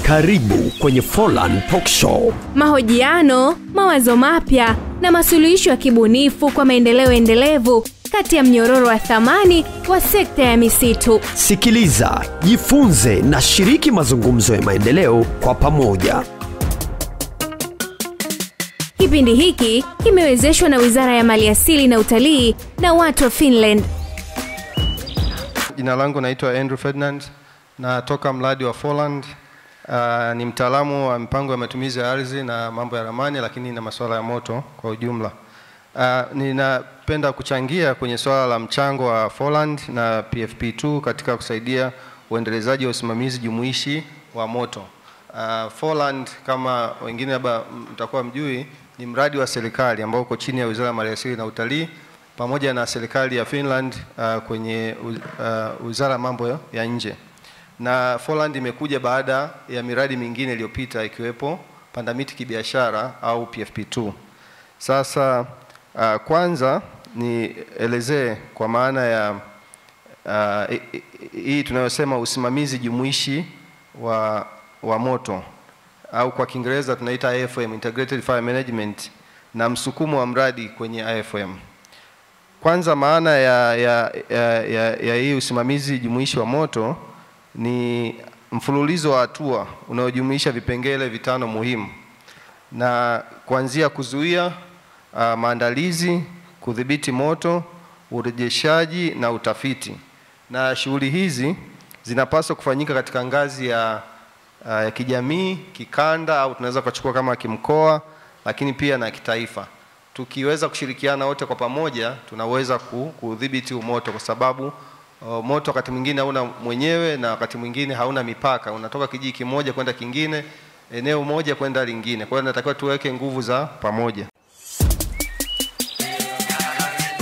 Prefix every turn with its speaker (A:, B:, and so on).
A: Karibu kwenye Folan Talk Show.
B: Mahojiano, mawazo mapya na masuluhisho ya kibunifu kwa maendeleo endelevu kati ya mnyororo wa thamani wa sekta ya misitu.
A: Sikiliza, jifunze na shiriki mazungumzo ya maendeleo kwa pamoja.
B: Kipindi hiki kimewezeshwa na Wizara ya Maliasili na Utalii na watu wa Finland.
C: Jina langu naitwa Andrew Ferdinand, natoka mradi wa Folan. Ni mtaalamu wa mipango ya matumizi ya ardhi na mambo ya ramani, lakini na masuala ya moto kwa ujumla. Ninapenda kuchangia kwenye swala la mchango wa Folan na PFP2 katika kusaidia uendelezaji wa usimamizi jumuishi wa moto. Folan, kama wengine labda mtakuwa mjui, ni mradi wa serikali ambao uko chini ya Wizara ya Maliasili na Utalii pamoja na serikali ya Finland kwenye Wizara ya Mambo ya Nje. Na Folan imekuja baada ya miradi mingine iliyopita ikiwepo Pandamiti Kibiashara au PFP2. Sasa kwanza nielezee kwa maana ya hii tunayosema usimamizi jumuishi wa moto, au kwa Kiingereza tunaita IFM, Integrated Fire Management, na msukumo wa mradi kwenye IFM. Kwanza maana ya hii usimamizi jumuishi wa moto ni mfululizo wa hatua unaojumuisha vipengele vitano muhimu, na kuanzia kuzuia, maandalizi, kudhibiti moto, urejeshaji na utafiti. Na shughuli hizi zinapaswa kufanyika katika ngazi ya kijamii, kikanda, au tunaweza kuchukua kama kimkoa, lakini pia na kitaifa. Tukiweza kushirikiana wote kwa pamoja, tunaweza kudhibiti moto, kwa sababu moto wakati mwingine hauna mwenyewe na wakati mwingine hauna mipaka. Unatoka kijiji kimoja kwenda kingine, eneo moja kwenda lingine. Kwa hiyo tunatakiwa tuweke nguvu za pamoja.